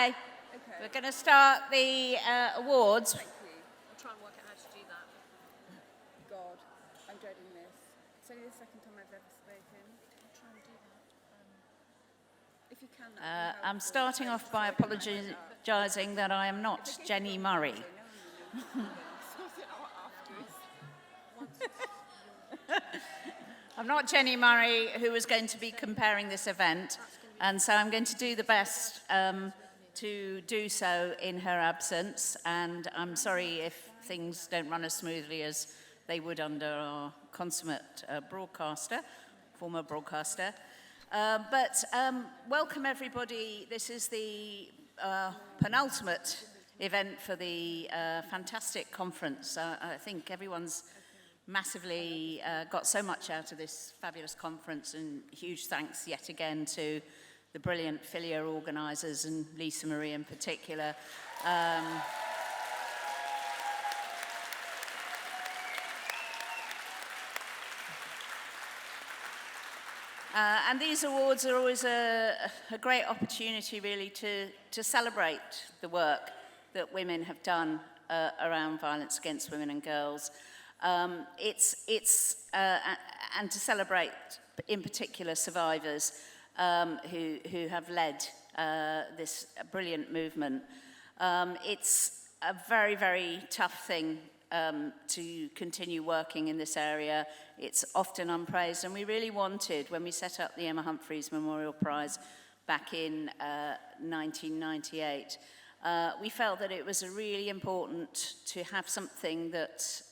Okay, we're going to start the awards. Thank you. I'll try and work out how to do that. God, I'm dreading this. It's only the second time I've ever spoken. I'll try and do that. If you can, I'm starting off by apologising that I am not Jenny Murray. I'm not Jenny Murray, who was going to be comparing this event, and so I'm going to do the best to do so in her absence, and I'm sorry if things don't run as smoothly as they would under our consummate former broadcaster. But welcome everybody. This is the penultimate event for the fantastic conference. I think everyone's massively got so much out of this fabulous conference, and huge thanks yet again to the brilliant Filia organisers and Lisa Marie in particular. And these awards are always a great opportunity really to celebrate the work that women have done around violence against women and girls. And to celebrate in particular survivors who have led this brilliant movement. It's a very, very tough thing to continue working in this area. It's often unpraised, and we really wanted, when we set up the Emma Humphreys Memorial Prize back in 1998, we felt that it was really important to have something that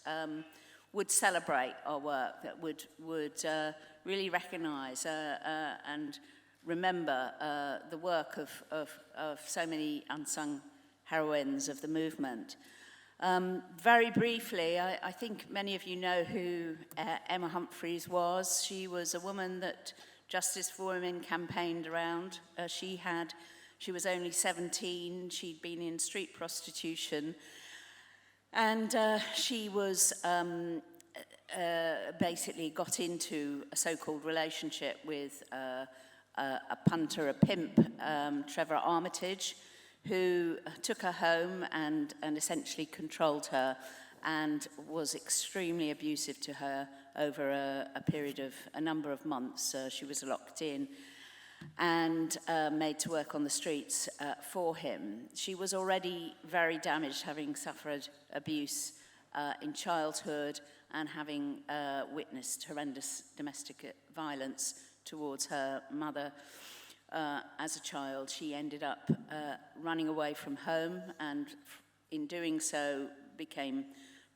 would celebrate our work, that would really recognise and remember the work of so many unsung heroines of the movement. Very briefly, I think many of you know who Emma Humphreys was. She was a woman that Justice for Women campaigned around. She was only 17, she'd been in street prostitution, and she was basically got into a so-called relationship with a punter, a pimp, Trevor Armitage, who took her home and essentially controlled her and was extremely abusive to her over a period of a number of months. She was locked in and made to work on the streets for him. She was already very damaged, having suffered abuse in childhood and having witnessed horrendous domestic violence towards her mother. As a child, she ended up running away from home, and in doing so became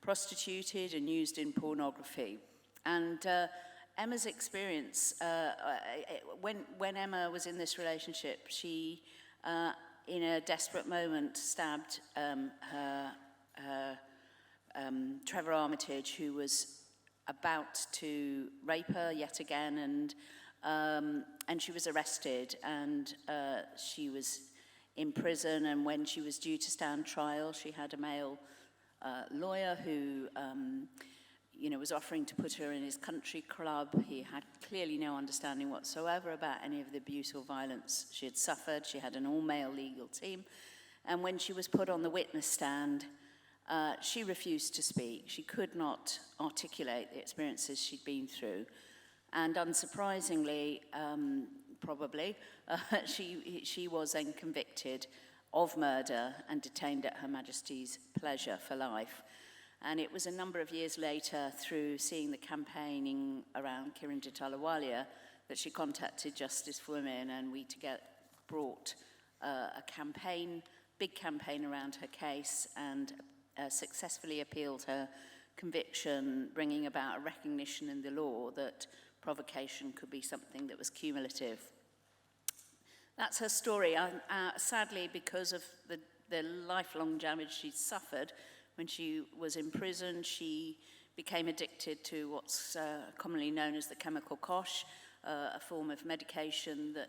prostituted and used in pornography. And Emma's experience, when Emma was in this relationship, she, in a desperate moment, stabbed Trevor Armitage, who was about to rape her yet again, and she was arrested, and she was in prison, and when she was due to stand trial, she had a male lawyer who was offering to put her in his country club. He had clearly no understanding whatsoever about any of the abuse or violence she had suffered. She had an all-male legal team, and when she was put on the witness stand, she refused to speak. She could not articulate the experiences she'd been through. And unsurprisingly, probably, she was then convicted of murder and detained at Her Majesty's pleasure for life. And it was a number of years later, through seeing the campaigning around Kiran Ahluwalia, that she contacted Justice for Women, and we together brought a big campaign around her case, and successfully appealed her conviction, bringing about a recognition in the law that provocation could be something that was cumulative. That's her story. Sadly, because of the lifelong damage she'd suffered, when she was in prison, she became addicted to what's commonly known as the chemical kosh, a form of medication that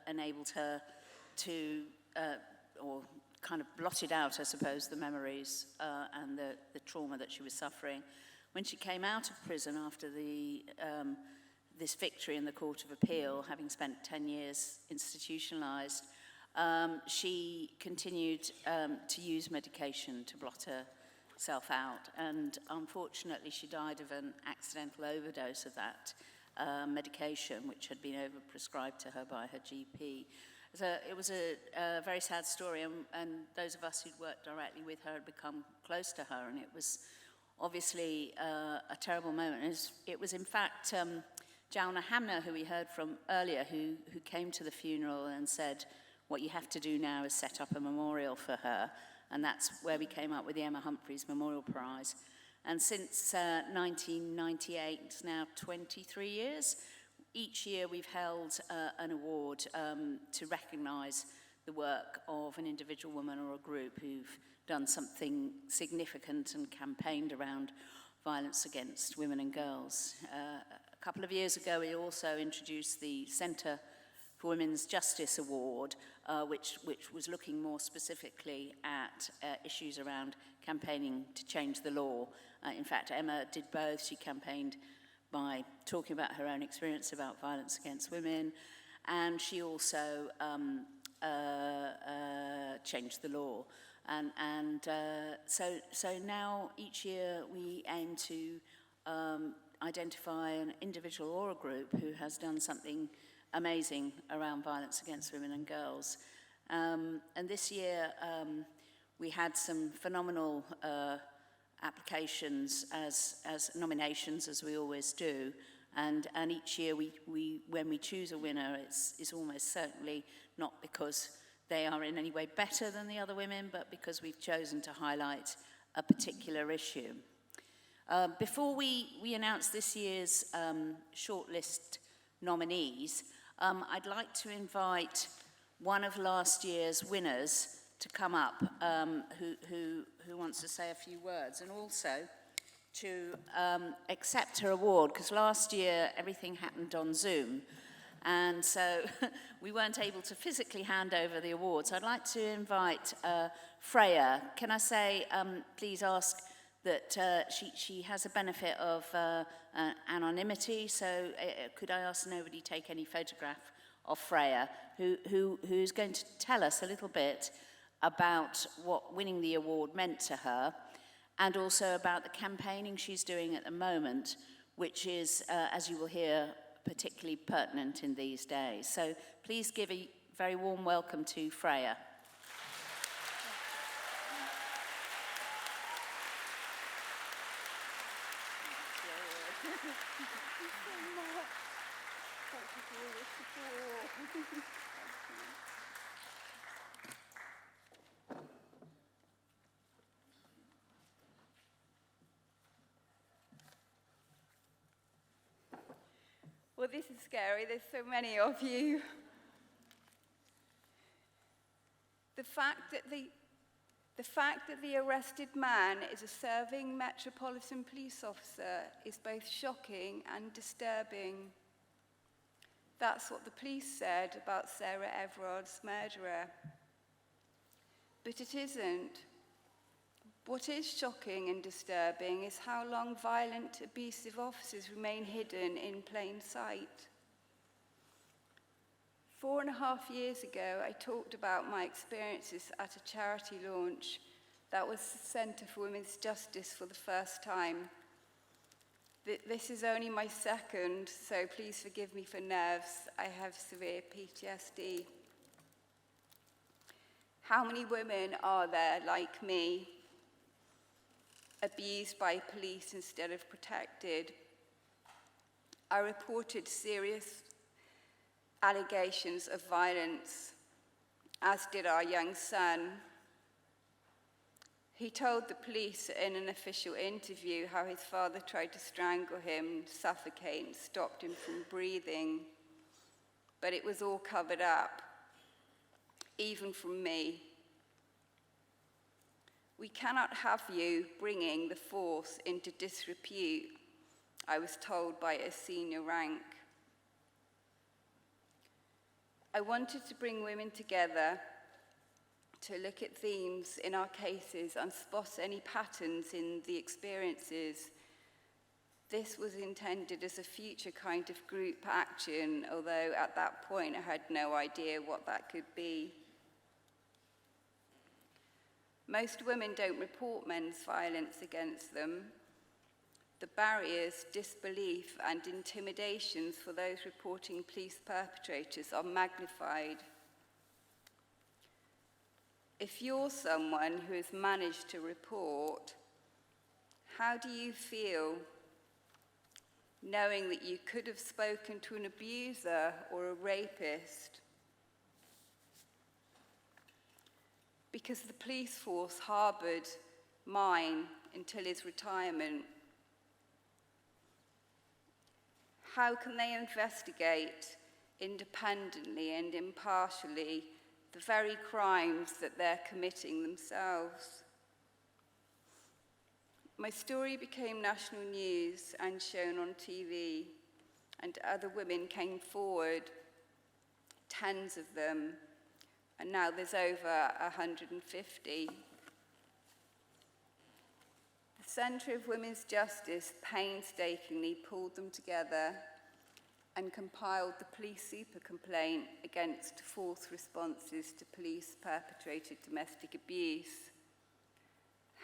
enabled her to, or kind of blotted out, I suppose, the memories and the trauma that she was suffering. When she came out of prison after this victory in the Court of Appeal, having spent 10 years institutionalised, she continued to use medication to blot herself out, and unfortunately she died of an accidental overdose of that medication, which had been overprescribed to her by her GP. So it was a very sad story, and those of us who'd worked directly with her had become close to her, and it was obviously a terrible moment. It was in fact Jalna Hamner, who we heard from earlier, who came to the funeral and said, what you have to do now is set up a memorial for her, and that's where we came up with the Emma Humphreys Memorial Prize. And since 1998, it's now 23 years, each year we've held an award to recognise the work of an individual woman or a group who've done something significant and campaigned around violence against women and girls. A couple of years ago, we also introduced the Centre for Women's Justice Award, which was looking more specifically at issues around campaigning to change the law. In fact, Emma did both. She campaigned by talking about her own experience about violence against women, and she also changed the law. So now each year we aim to identify an individual or a group who has done something amazing around violence against women and girls. And this year we had some phenomenal applications as nominations, as we always do. And each year when we choose a winner, it's almost certainly not because they are in any way better than the other women, but because we've chosen to highlight a particular issue. Before we announce this year's shortlist nominees, I'd like to invite one of last year's winners to come up, who wants to say a few words, and also to accept her award, because last year everything happened on Zoom, and so we weren't able to physically hand over the awards. I'd like to invite Freya. Can I say, please ask that she has a benefit of anonymity, so could I ask nobody take any photograph of Freya, who's going to tell us a little bit about what winning the award meant to her, and also about the campaigning she's doing at the moment, which is, as you will hear, particularly pertinent in these days. So please give a very warm welcome to Freya. Well, this is scary. There's so many of you. The fact that the arrested man is a serving Metropolitan Police officer is both shocking and disturbing. That's what the police said about Sarah Everard's murderer. But it isn't. What is shocking and disturbing is how long violent, abusive officers remain hidden in plain sight. 4.5 years ago, I talked about my experiences at a charity launch that was the Centre for Women's Justice for the first time. This is only my second, so please forgive me for nerves. I have severe PTSD. How many women are there like me, abused by police instead of protected? I reported serious allegations of violence, as did our young son. He told the police in an official interview how his father tried to strangle him, suffocate, and stopped him from breathing. But it was all covered up, even from me. We cannot have you bringing the force into disrepute, I was told by a senior rank. I wanted to bring women together to look at themes in our cases and spot any patterns in the experiences. This was intended as a future kind of group action, although at that point I had no idea what that could be. Most women don't report men's violence against them. The barriers, disbelief, and intimidations for those reporting police perpetrators are magnified. If you're someone who has managed to report, how do you feel knowing that you could have spoken to an abuser or a rapist? Because the police force harboured mine until his retirement. How can they investigate independently and impartially the very crimes that they're committing themselves? My story became national news and shown on TV, and other women came forward, tens of them, and now there's over 150. The Centre of Women's Justice painstakingly pulled them together and compiled the police super complaint against false responses to police-perpetrated domestic abuse.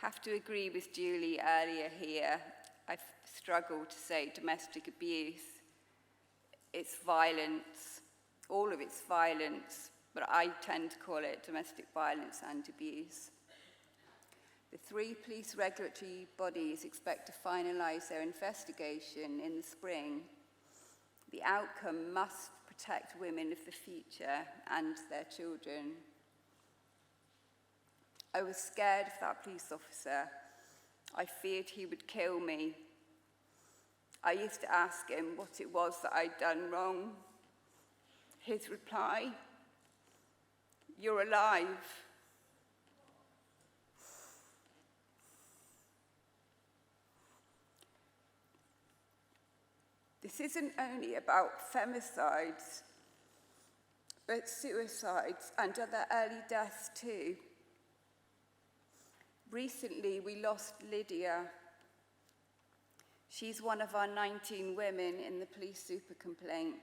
Have to agree with Julie earlier here. I've struggled to say domestic abuse. It's violence, all of it's violence, but I tend to call it domestic violence and abuse. The 3 police regulatory bodies expect to finalise their investigation in the spring. The outcome must protect women of the future and their children. I was scared of that police officer. I feared he would kill me. I used to ask him what it was that I'd done wrong. His reply, "You're alive." This isn't only about femicides, but suicides and other early deaths too. Recently, we lost Lydia. She's one of our 19 women in the police super complaint.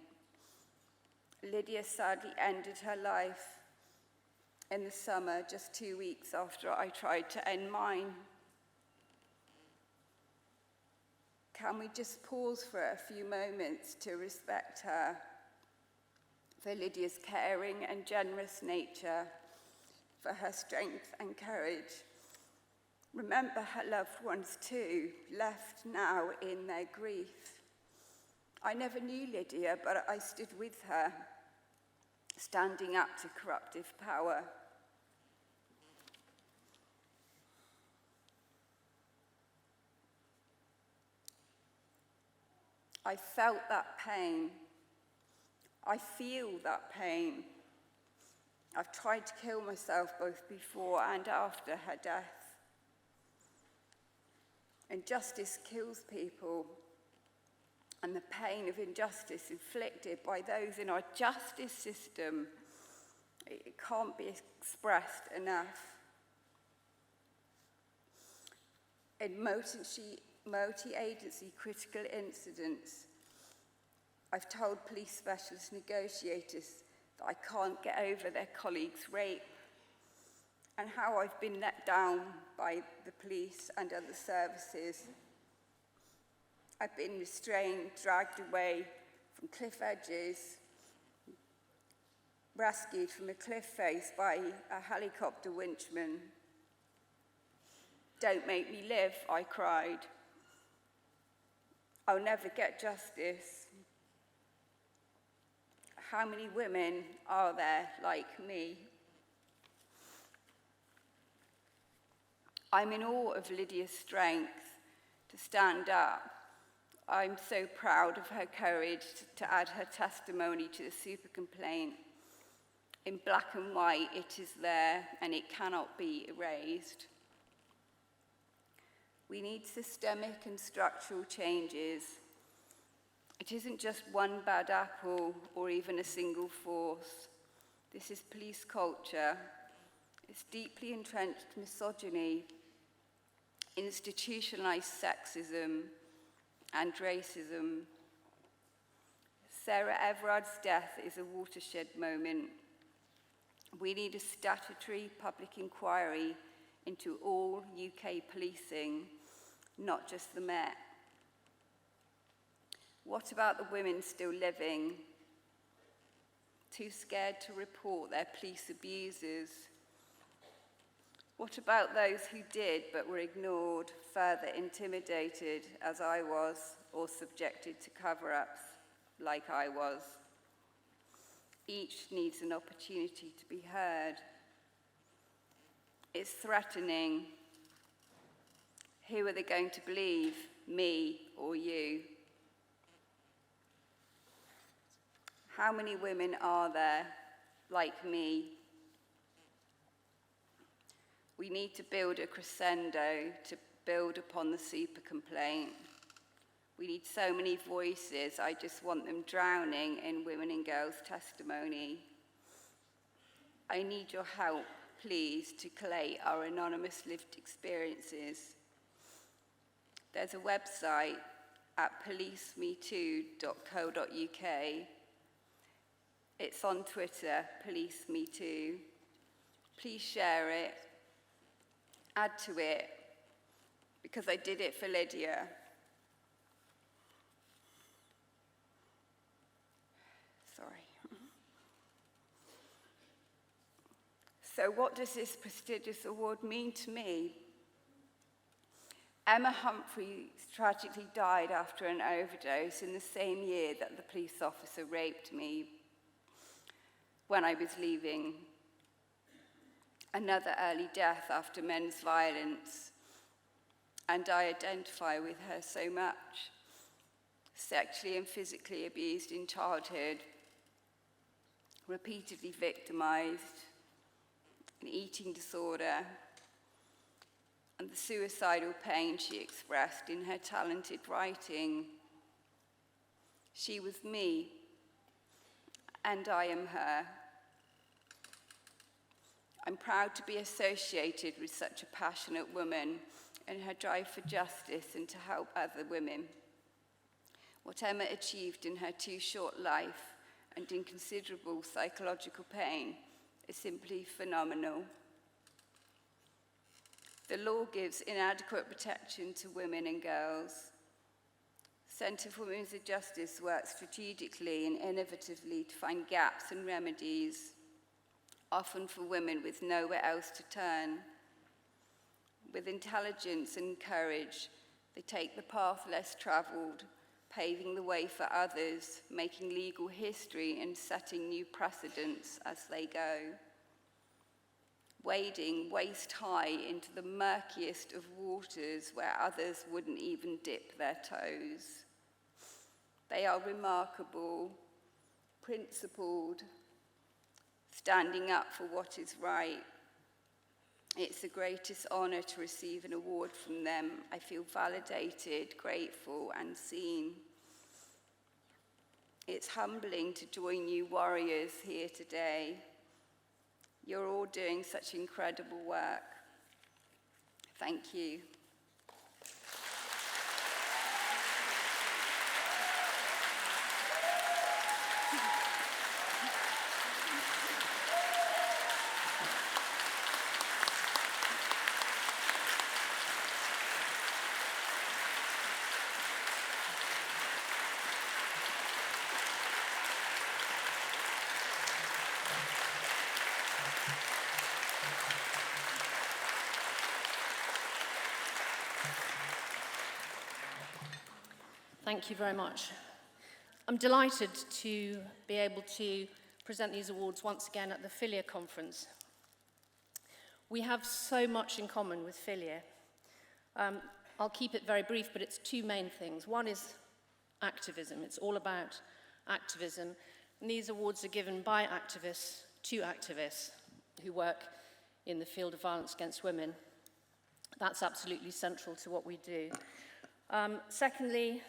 Lydia sadly ended her life in the summer, just 2 weeks after I tried to end mine. Can we just pause for a few moments to respect her, for Lydia's caring and generous nature, for her strength and courage? Remember her loved ones too, left now in their grief. I never knew Lydia, but I stood with her, standing up to corruptive power. I felt that pain. I feel that pain. I've tried to kill myself both before and after her death. Injustice kills people, and the pain of injustice inflicted by those in our justice system, it can't be expressed enough. In multi-agency critical incidents, I've told police specialist negotiators that I can't get over their colleagues' rape, and how I've been let down by the police and other services. I've been restrained, dragged away from cliff edges, rescued from a cliff face by a helicopter winchman. "Don't make me live," I cried. "I'll never get justice." How many women are there like me? I'm in awe of Lydia's strength to stand up. I'm so proud of her courage to add her testimony to the super complaint. In black and white, it is there, and it cannot be erased. We need systemic and structural changes. It isn't just one bad apple or even a single force. This is police culture. It's deeply entrenched misogyny, institutionalized sexism, and racism. Sarah Everard's death is a watershed moment. We need a statutory public inquiry into all UK policing, not just the Met? What about the women still living, too scared to report their police abusers? What about those who did but were ignored, further intimidated, as I was, or subjected to cover-ups, like I was? Each needs an opportunity to be heard. It's threatening. Who are they going to believe, me or you? How many women are there like me? We need to build a crescendo to build upon the super complaint. We need so many voices, I just want them drowning in women and girls' testimony. I need your help, please, to collate our anonymous lived experiences. There's a website at policemetoo.co.uk. It's on Twitter, policemetoo. Please share it, add to it, because I did it for Lydia. Sorry. So what does this prestigious award mean to me? Emma Humphreys tragically died after an overdose in the same year that the police officer raped me when I was leaving. Another early death after men's violence, and I identify with her so much. Sexually and physically abused in childhood, repeatedly victimized, an eating disorder, and the suicidal pain she expressed in her talented writing. She was me, and I am her. I'm proud to be associated with such a passionate woman in her drive for justice and to help other women. What Emma achieved in her too short life and in considerable psychological pain is simply phenomenal. The law gives inadequate protection to women and girls. Centre for Women's Justice works strategically and innovatively to find gaps and remedies, often for women with nowhere else to turn. With intelligence and courage, they take the path less travelled, paving the way for others, making legal history and setting new precedents as they go. Wading waist-high into the murkiest of waters where others wouldn't even dip their toes. They are remarkable, principled, standing up for what is right. It's the greatest honour to receive an award from them. I feel validated, grateful, and seen. It's humbling to join you warriors here today. You're all doing such incredible work. Thank you. Thank you very much. I'm delighted to be able to present these awards once again at the Filia Conference. We have so much in common with Filia. I'll keep it very brief, but it's two main things. One is activism. It's all about activism. And these awards are given by activists to activists who work in the field of violence against women. That's absolutely central to what we do. Secondly,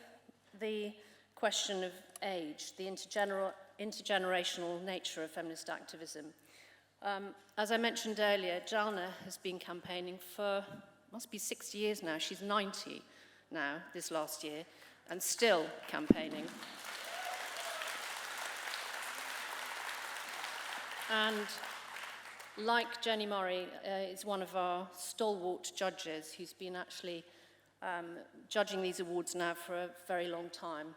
the question of age, the intergenerational nature of feminist activism. As I mentioned earlier, Jalna has been campaigning for, must be 60 years now. She's 90 now, this last year, and still campaigning. And like Jenny Murray, is one of our stalwart judges who's been actually judging these awards now for a very long time.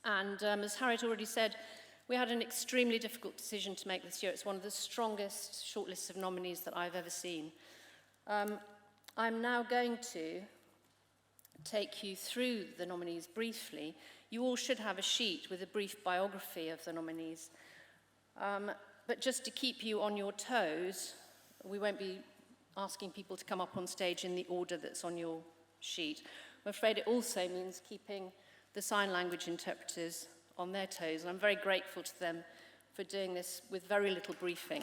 And as Harriet already said, we had an extremely difficult decision to make this year. It's one of the strongest shortlists of nominees that I've ever seen. I'm now going to take you through the nominees briefly. You all should have a sheet with a brief biography of the nominees. But just to keep you on your toes, we won't be asking people to come up on stage in the order that's on your sheet. I'm afraid it also means keeping the sign language interpreters on their toes, and I'm very grateful to them for doing this with very little briefing.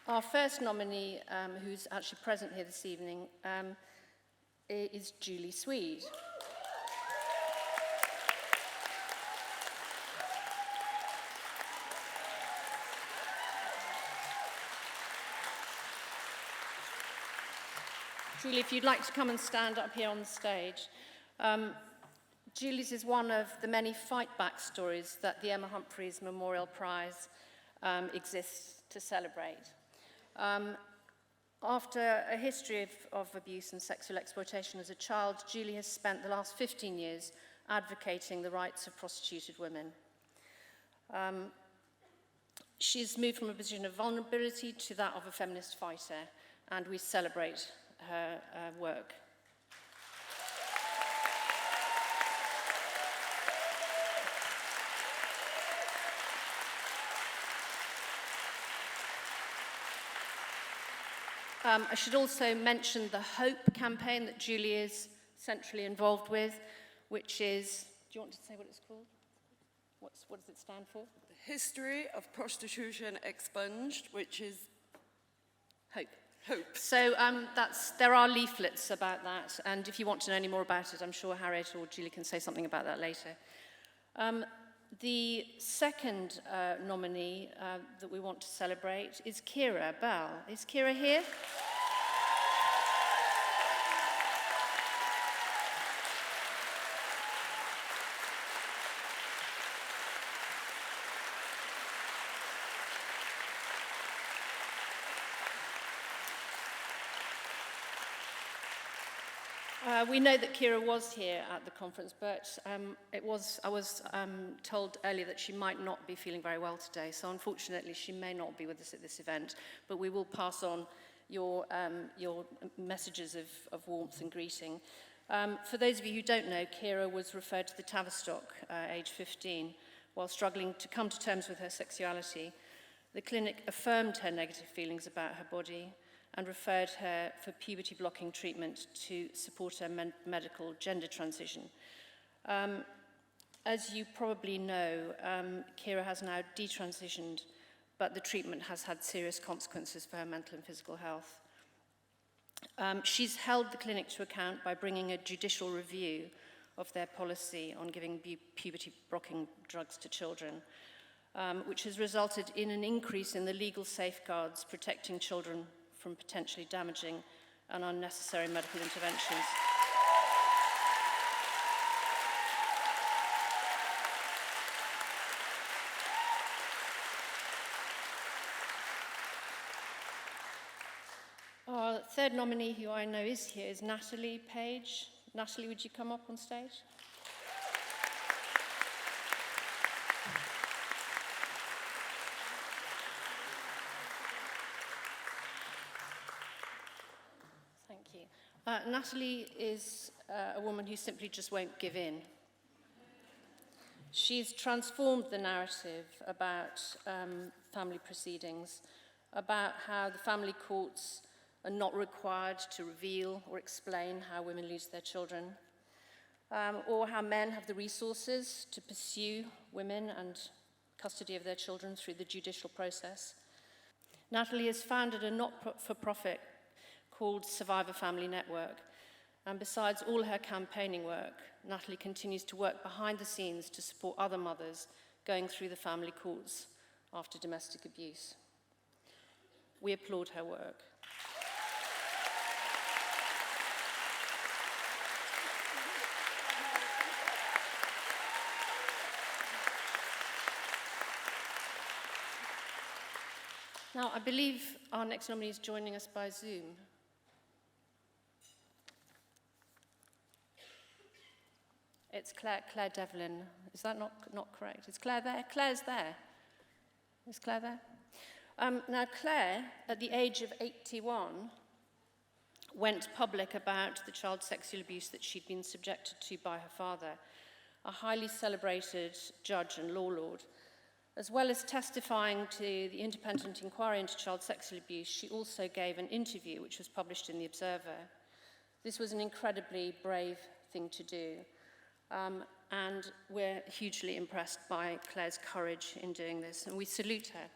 Our first nominee, who's actually present here this evening, is Julie Swede. Julie, if you'd like to come and stand up here on the stage. Julie's is one of the many fight-back stories that the Emma Humphreys Memorial Prize exists to celebrate. After a history of abuse and sexual exploitation as a child, Julie has spent the last 15 years advocating the rights of prostituted women. She's moved from a position of vulnerability to that of a feminist fighter, and we celebrate her work. I should also mention the HOPE campaign that Julie is centrally involved with, which is, do you want to say what it's called? What does it stand for? The History of Prostitution Expunged, which is HOPE. HOPE. So there are leaflets about that, and if you want to know any more about it, I'm sure Harriet or Julie can say something about that later. The second nominee that we want to celebrate is Kira Bell. Is Kira here? We know that Kira was here at the conference, but I was told earlier that she might not be feeling very well today, so unfortunately she may not be with us at this event, but we will pass on your messages of warmth and greeting. For those of you who don't know, Kira was referred to the Tavistock, age 15, while struggling to come to terms with her sexuality. The clinic affirmed her negative feelings about her body and referred her for puberty-blocking treatment to support her medical gender transition. As you probably know, Kira has now detransitioned, but the treatment has had serious consequences for her mental and physical health. She's held the clinic to account by bringing a judicial review of their policy on giving puberty-blocking drugs to children, which has resulted in an increase in the legal safeguards protecting children from potentially damaging and unnecessary medical interventions. Our third nominee, who I know is here, is Natalie Page. Natalie, would you come up on stage? Natalie is a woman who simply just won't give in. She's transformed the narrative about family proceedings, about how the family courts are not required to reveal or explain how women lose their children, or how men have the resources to pursue women and custody of their children through the judicial process. Natalie has founded a not-for-profit called Survivor Family Network. And besides all her campaigning work, Natalie continues to work behind the scenes to support other mothers going through the family courts after domestic abuse. We applaud her work. Now, I believe our next nominee is joining us by Zoom. It's Claire Devlin. Is that not correct? Is Claire there? Claire's there. Is Claire there? Now, Claire, at the age of 81, went public about the child sexual abuse that she'd been subjected to by her father, a highly celebrated judge and law lord. As well as testifying to the independent inquiry into child sexual abuse, she also gave an interview which was published in The Observer. This was an incredibly brave thing to do, and we're hugely impressed by Claire's courage in doing this, and we salute her.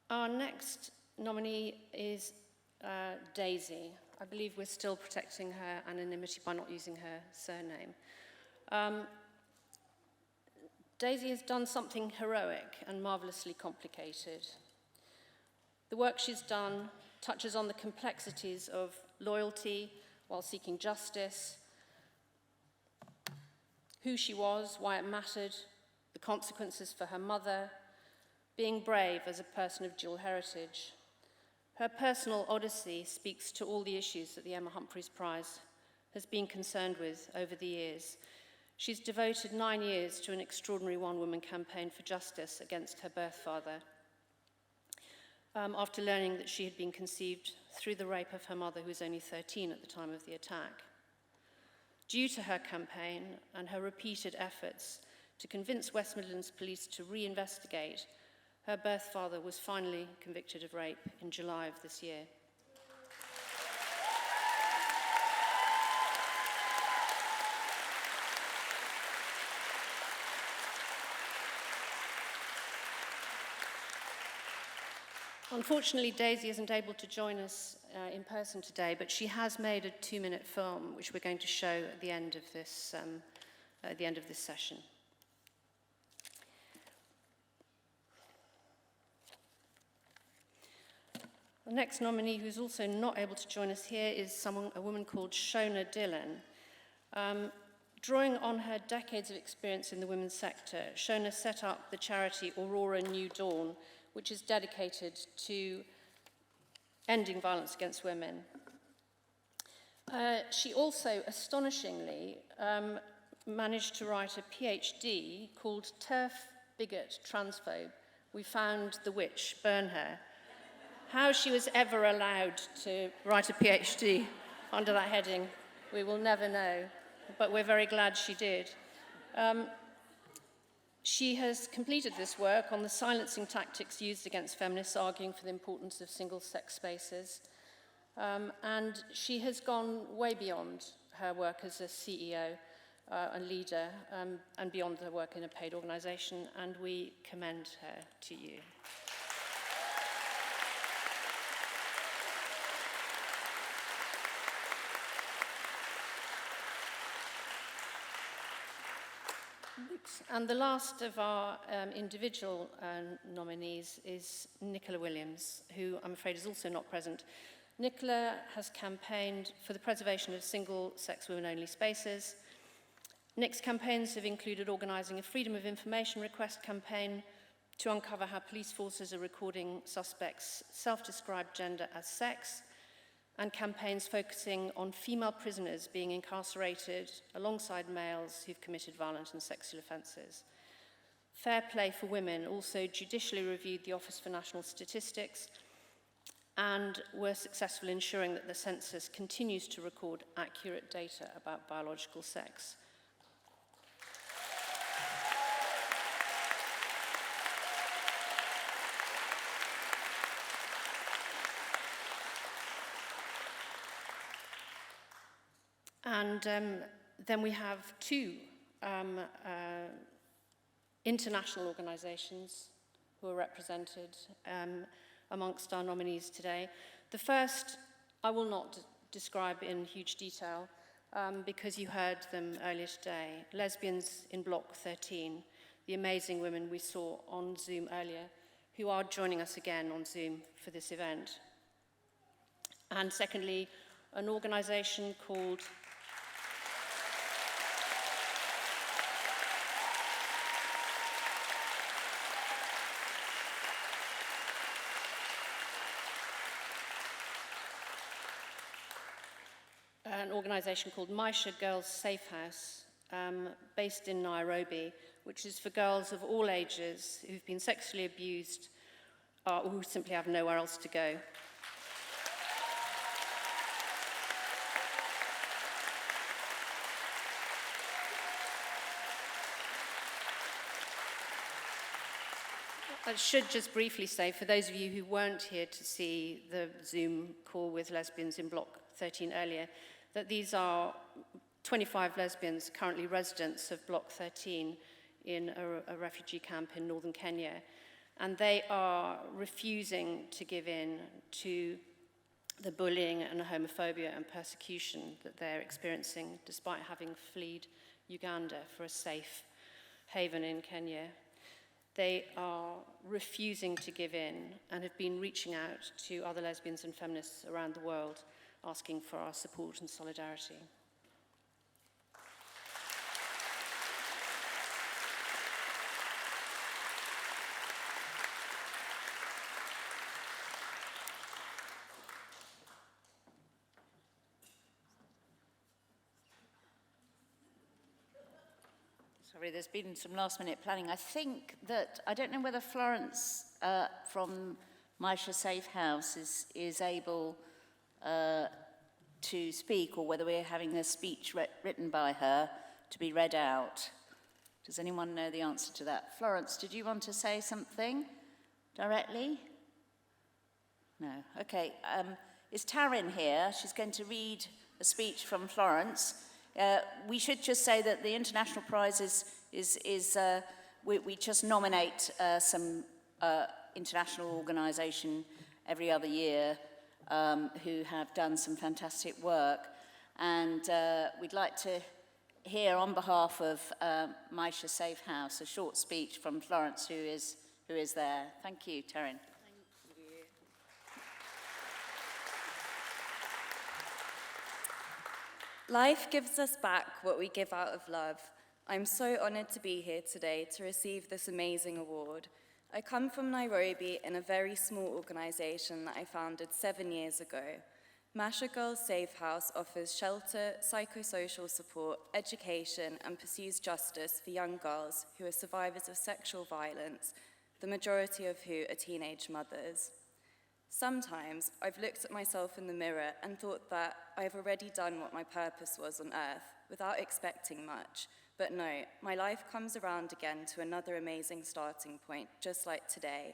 Our next nominee is Daisy. I believe we're still protecting her anonymity by not using her surname. Daisy has done something heroic and marvelously complicated. The work she's done touches on the complexities of loyalty while seeking justice, who she was, why it mattered, the consequences for her mother, being brave as a person of dual heritage. Her personal odyssey speaks to all the issues that the Emma Humphreys Prize has been concerned with over the years. She's devoted 9 years to an extraordinary one-woman campaign for justice against her birth father, after learning that she had been conceived through the rape of her mother, who was only 13 at the time of the attack. Due to her campaign and her repeated efforts to convince West Midlands Police to reinvestigate, her birth father was finally convicted of rape in July of this year. Unfortunately, Daisy isn't able to join us in person today, but she has made a 2-minute film, which we're going to show at the end of this session. The next nominee, who's also not able to join us here, is a woman called Shona Dylan. Drawing on her decades of experience in the women's sector, Shona set up the charity Aurora New Dawn, which is dedicated to ending violence against women. She also, astonishingly, managed to write a PhD called Turf Bigot Transphobe. We found the witch, burn her. How she was ever allowed to write a PhD under that heading, we will never know, but we're very glad she did. She has completed this work on the silencing tactics used against feminists, arguing for the importance of single-sex spaces. And she has gone way beyond her work as a CEO and leader, and beyond her work in a paid organisation, and we commend her to you. And the last of our individual nominees is Nicola Williams, who I'm afraid is also not present. Nicola has campaigned for the preservation of single-sex women-only spaces. Nick's campaigns have included organising a freedom of information request campaign to uncover how police forces are recording suspects' self-described gender as sex, and campaigns focusing on female prisoners being incarcerated alongside males who've committed violent and sexual offences. Fair Play for Women also judicially reviewed the Office for National Statistics and were successful in ensuring that the census continues to record accurate data about biological sex. And then we have two international organisations who are represented amongst our nominees today. The first, I will not describe in huge detail because you heard them earlier today. Lesbians in Block 13, the amazing women we saw on Zoom earlier, who are joining us again on Zoom for this event. And secondly, an organisation called Maisha Girls Safe House, based in Nairobi, which is for girls of all ages who've been sexually abused or who simply have nowhere else to go. I should just briefly say, for those of you who weren't here to see the Zoom call with lesbians in Block 13 earlier, that these are 25 lesbians currently residents of Block 13 in a refugee camp in northern Kenya. And they are refusing to give in to the bullying and homophobia and persecution that they're experiencing despite having fled Uganda for a safe haven in Kenya. They are refusing to give in and have been reaching out to other lesbians and feminists around the world, asking for our support and solidarity. Sorry, there's been some last-minute planning. I think that, I don't know whether Florence from Maisha Safe House is able to speak, or whether we're having a speech written by her to be read out. Does anyone know the answer to that? Florence, did you want to say something directly? No. Okay. Is Taryn here? She's going to read a speech from Florence. We should just say that the International Prize we just nominate some international organisation every other year who have done some fantastic work. And we'd like to hear on behalf of Maisha Safe House a short speech from Florence, who is there. Thank you, Taryn. Life gives us back what we give out of love. I'm so honoured to be here today to receive this amazing award. I come from Nairobi in a very small organisation that I founded 7 years ago. Maisha Girls Safe House offers shelter, psychosocial support, education, and pursues justice for young girls who are survivors of sexual violence, the majority of who are teenage mothers. Sometimes I've looked at myself in the mirror and thought that I've already done what my purpose was on earth without expecting much. But no, my life comes around again to another amazing starting point, just like today.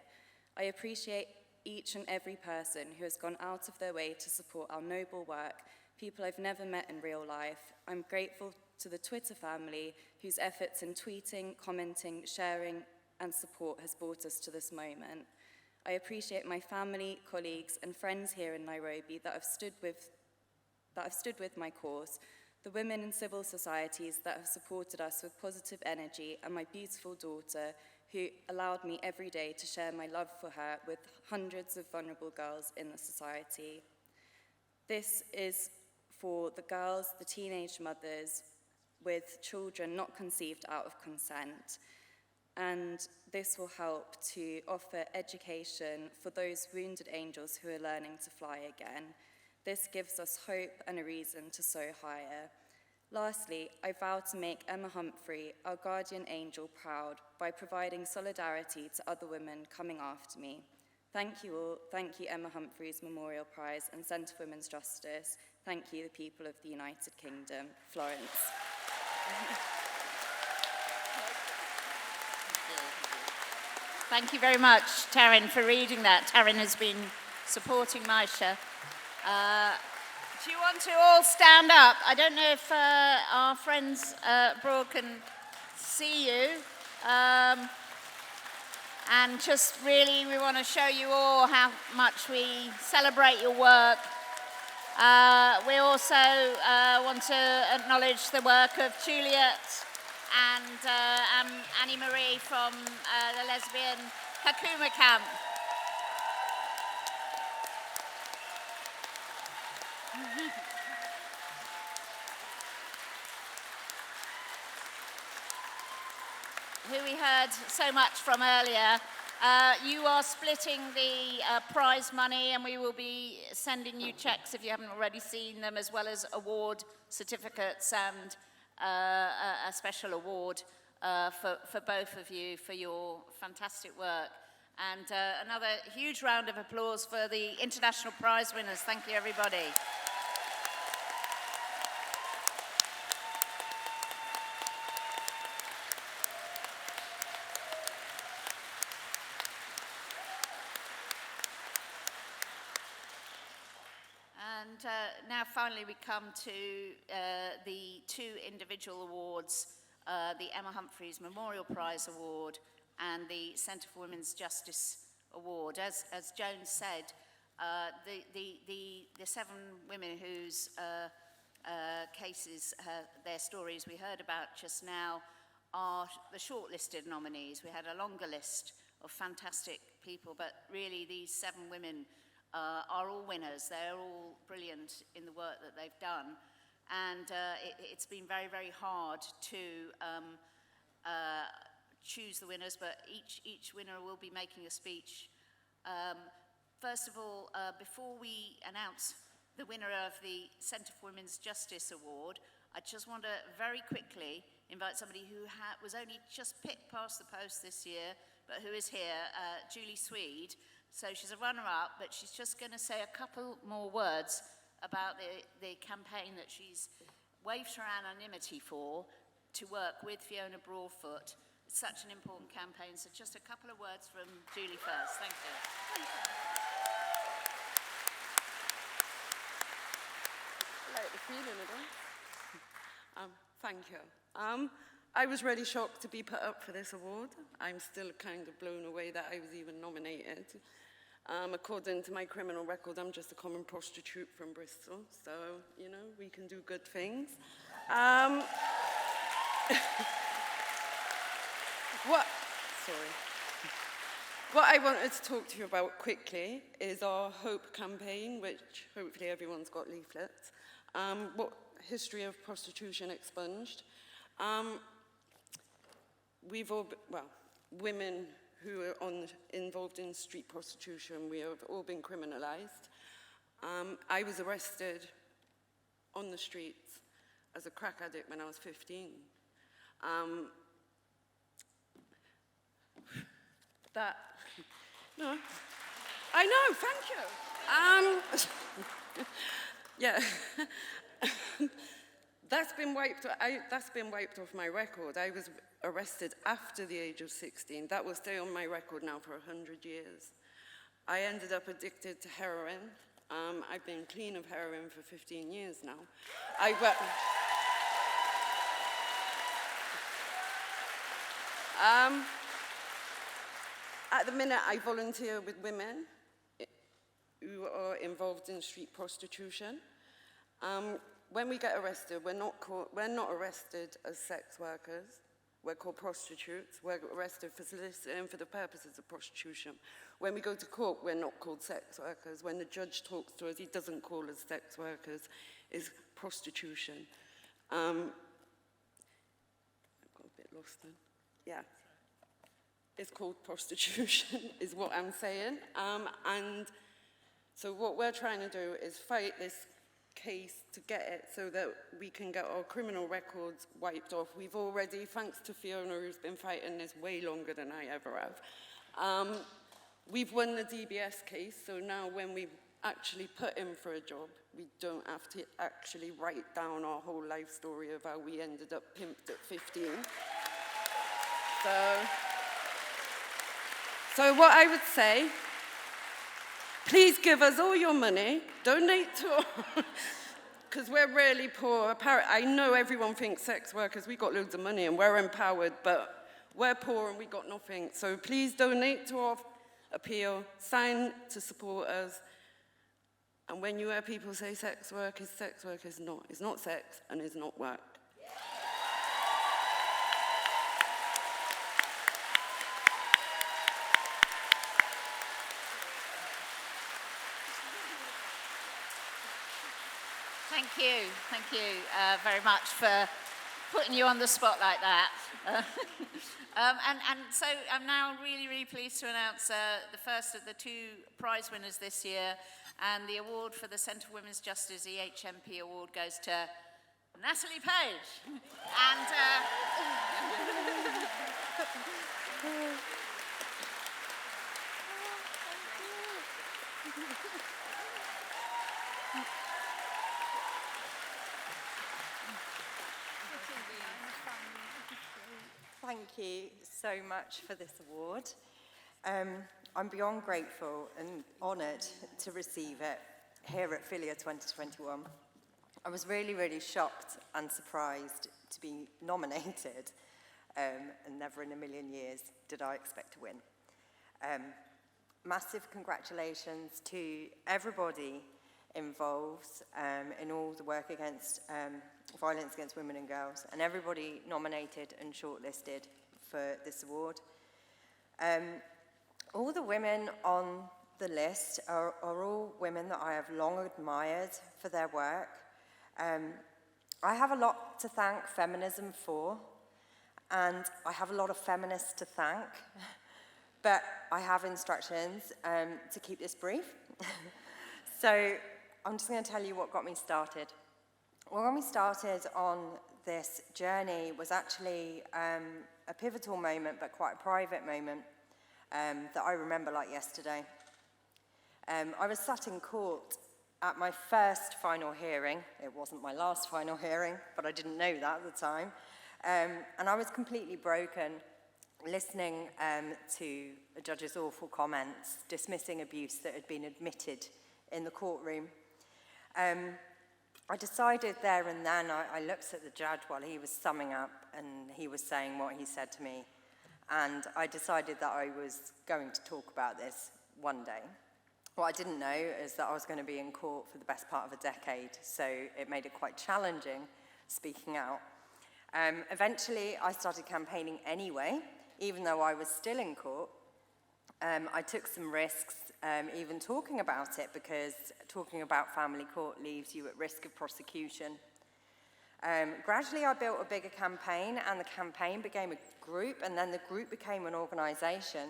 I appreciate each and every person who has gone out of their way to support our noble work, people I've never met in real life. I'm grateful to the Twitter family whose efforts in tweeting, commenting, sharing, and support has brought us to this moment. I appreciate my family, colleagues, and friends here in Nairobi that have stood with my cause, the women in civil societies that have supported us with positive energy, and my beautiful daughter, who allowed me every day to share my love for her with hundreds of vulnerable girls in the society. This is for the girls, the teenage mothers with children not conceived out of consent. And this will help to offer education for those wounded angels who are learning to fly again. This gives us hope and a reason to soar higher. Lastly, I vow to make Emma Humphrey, our guardian angel, proud by providing solidarity to other women coming after me. Thank you all. Thank you, Emma Humphreys Memorial Prize and Centre for Women's Justice. Thank you, the people of the United Kingdom. Florence. Thank you very much, Taryn, for reading that. Taryn has been supporting Maisha. Do you want to all stand up? I don't know if our friends abroad can see you. And just really, we want to show you all how much we celebrate your work. We also want to acknowledge the work of Juliet and Annie Marie from the Lesbian Hakuma Camp. Who we heard so much from earlier. You are splitting the prize money, and we will be sending you checks if you haven't already seen them, as well as award certificates and a special award for both of you for your fantastic work. And another huge round of applause for the international prize winners. Thank you, everybody. And now finally we come to the two individual awards, the Emma Humphreys Memorial Prize Award and the Centre for Women's Justice Award. As Joan said, the seven women whose cases, their stories we heard about just now are the shortlisted nominees. We had a longer list of fantastic people, but really these seven women are all winners. They're all brilliant in the work that they've done. And it's been very, very hard to choose the winners, but each winner will be making a speech. First of all, before we announce the winner of the Centre for Women's Justice Award, I just want to very quickly invite somebody who was only just picked past the post this year, but who is here, Julie Swede. So she's a runner-up, but she's just going to say a couple more words about the campaign that she's waived her anonymity for, to work with Fiona Broadfoot. It's such an important campaign, so just a couple of words from Julie first. Thank you. I like the feeling of it. Thank you. I was really shocked to be put up for this award. I'm still kind of blown away that I was even nominated. According to my criminal record, I'm just a common prostitute from Bristol, so, you know, we can do good things. What I wanted to talk to you about quickly is our HOPE campaign, which hopefully everyone's got leaflets. What history of prostitution expunged. We've all, women who are involved in street prostitution, we have all been criminalized. I was arrested on the streets as a crack addict when I was 15. No, I know, thank you. Yeah. That's been wiped off my record. I was arrested after the age of 16. That will stay on my record now for 100 years. I ended up addicted to heroin. I've been clean of heroin for 15 years now. At the minute, I volunteer with women who are involved in street prostitution. When we get arrested, we're not arrested as sex workers. We're called prostitutes. We're arrested for soliciting for the purposes of prostitution. When we go to court, we're not called sex workers. When the judge talks to us, he doesn't call us sex workers. It's prostitution. I got a bit lost then. Yeah. It's called prostitution, is what I'm saying. And so what we're trying to do is fight this case to get it so that we can get our criminal records wiped off. We've already, thanks to Fiona, who's been fighting this way longer than I ever have, we've won the DBS case, so now when we actually put in for a job, we don't have to actually write down our whole life story of how we ended up pimped at 15. So what I would say, please give us all your money, donate to, because we're really poor. I know everyone thinks sex workers, we got loads of money and we're empowered, but we're poor and we got nothing. So please donate to our appeal, sign to support us. And when you hear people say sex work is not. It's not sex and it's not work. Thank you very much for putting you on the spot like that. And so I'm now really, really pleased to announce the first of the two prize winners this year, and the award for the Centre for Women's Justice EHMP award goes to Natalie Page. And Thank you so much for this award. I'm beyond grateful and honoured to receive it here at Filia 2021. I was really, really shocked and surprised to be nominated, and never in a million years did I expect to win. Massive congratulations to everybody involved in all the work against violence against women and girls, and everybody nominated and shortlisted for this award. All the women on the list are all women that I have long admired for their work. I have a lot to thank feminism for, and I have a lot of feminists to thank, but I have instructions to keep this brief. So I'm just going to tell you what got me started. What got me started on this journey was actually a pivotal moment, but quite a private moment that I remember like yesterday. I was sat in court at my first final hearing. It wasn't my last final hearing, but I didn't know that at the time. And I was completely broken, listening to a judge's awful comments, dismissing abuse that had been admitted in the courtroom. I decided there and then, I looked at the judge while he was summing up and he was saying what he said to me, and I decided that I was going to talk about this one day. What I didn't know is that I was going to be in court for the best part of a decade, so it made it quite challenging speaking out. Eventually, I started campaigning anyway, even though I was still in court. I took some risks even talking about it, because talking about family court leaves you at risk of prosecution. Gradually, I built a bigger campaign, and the campaign became a group, and then the group became an organisation.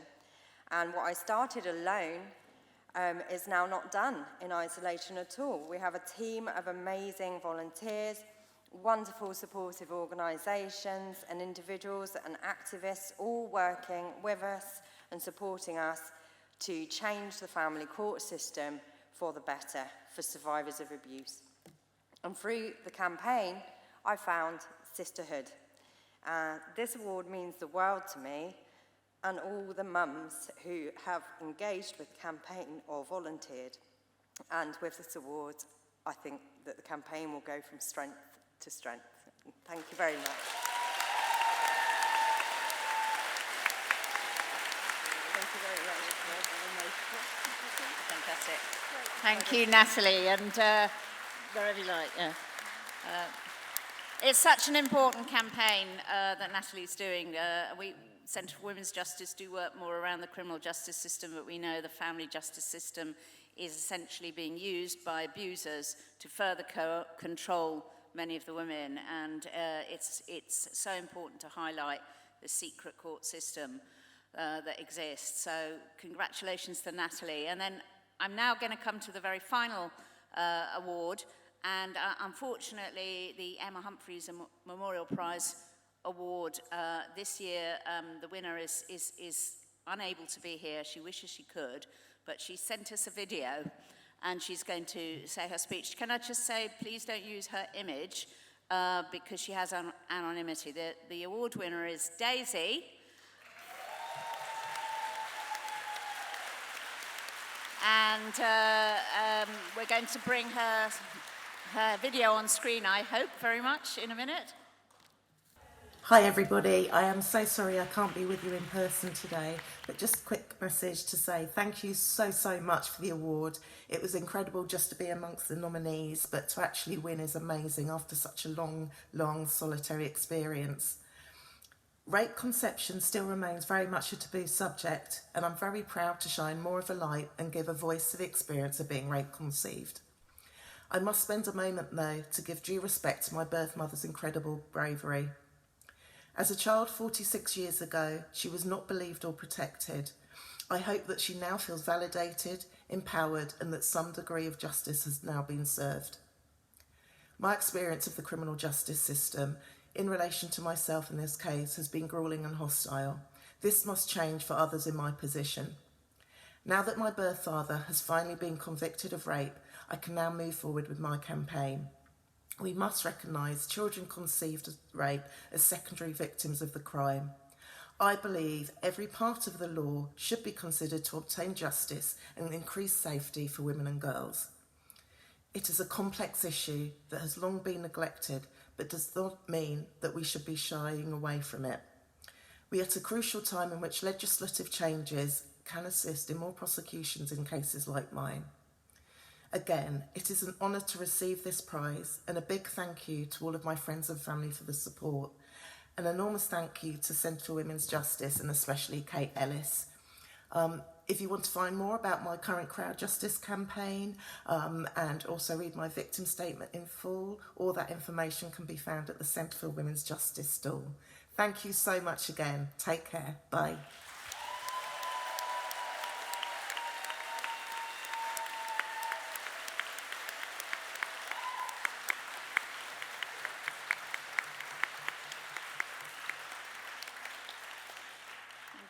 And what I started alone is now not done in isolation at all. We have a team of amazing volunteers, wonderful supportive organisations and individuals and activists all working with us and supporting us to change the family court system for the better for survivors of abuse. And through the campaign, I found sisterhood. This award means the world to me and all the mums who have engaged with the campaign or volunteered. And with this award, I think that the campaign will go from strength to strength. Thank you very much. fantastic. Thank you, Natalie, and wherever you like, yeah. It's such an important campaign that Natalie's doing. We, Centre for Women's Justice, do work more around the criminal justice system, but we know the family justice system is essentially being used by abusers to further control many of the women, and it's so important to highlight the secret court system that exists. So congratulations to Natalie. And then I'm now going to come to the very final award, and unfortunately the Emma Humphreys Memorial Prize award this year, the winner is unable to be here. She wishes she could, but she sent us a video and she's going to say her speech. Can I just say, please don't use her image because she has anonymity. The award winner is Daisy. And we're going to bring her video on screen, I hope, very much in a minute. Hi everybody, I am so sorry I can't be with you in person today, but just a quick message to say thank you so much for the award. It was incredible just to be amongst the nominees, but to actually win is amazing after such a long solitary experience. Rape conception still remains very much a taboo subject, and I'm very proud to shine more of a light and give a voice to the experience of being rape conceived. I must spend a moment, though, to give due respect to my birth mother's incredible bravery. As a child 46 years ago, she was not believed or protected. I hope that she now feels validated, empowered, and that some degree of justice has now been served. My experience of the criminal justice system in relation to myself in this case has been gruelling and hostile. This must change for others in my position. Now that my birth father has finally been convicted of rape, I can now move forward with my campaign. We must recognise children conceived of rape as secondary victims of the crime. I believe every part of the law should be considered to obtain justice and increase safety for women and girls. It is a complex issue that has long been neglected, but does not mean that we should be shying away from it. We are at a crucial time in which legislative changes can assist in more prosecutions in cases like mine. Again, it is an honour to receive this prize, and a big thank you to all of my friends and family for the support. An enormous thank you to Centre for Women's Justice and especially Kate Ellis. If you want to find more about my current crowd justice campaign and also read my victim statement in full, all that information can be found at the Centre for Women's Justice stall. Thank you so much again. Take care. Bye.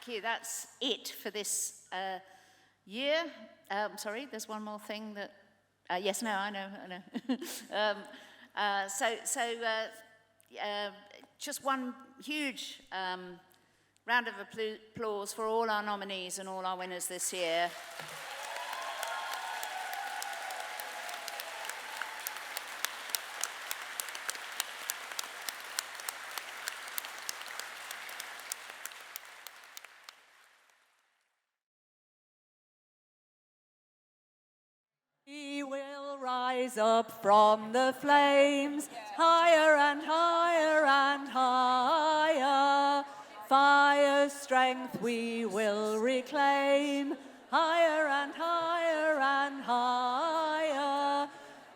Thank you. That's it for this year. Sorry, there's one more thing that... yes, no, I know. Just one huge round of applause for all our nominees and all our winners this year. We will rise up from the flames, higher and higher and higher. Fire's strength we will reclaim, higher and higher and higher.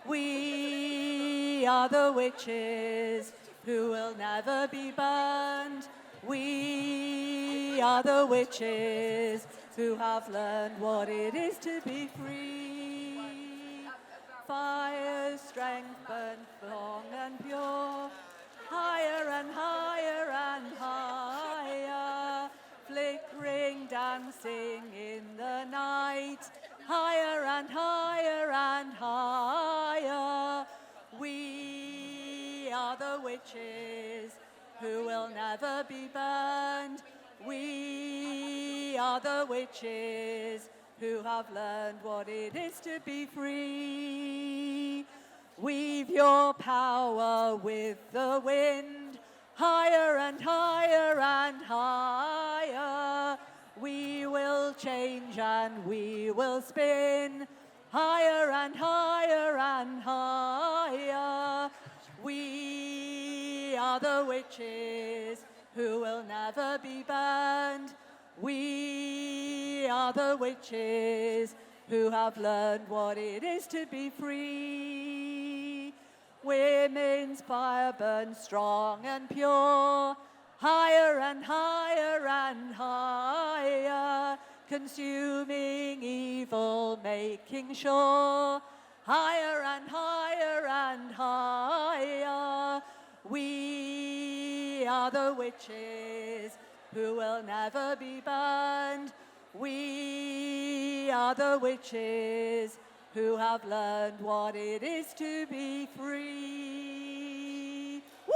We are the witches who will never be burned. We are the witches who have learned what it is to be free. Fire's strength burnt long and pure, higher and higher and higher, flickering, dancing in the night, higher and higher and higher. We are the witches who will never be burned. We are the witches who have learned what it is to be free. Weave your power with the wind, higher and higher and higher. We will change and we will spin, higher and higher and higher. We are the witches who will never be burned. We are the witches who have learned what it is to be free. Women's fire burns strong and pure, higher and higher and higher, consuming evil, making sure, higher and higher and higher. We are the witches who will never be burned. We are the witches who have learned what it is to be free. Woo!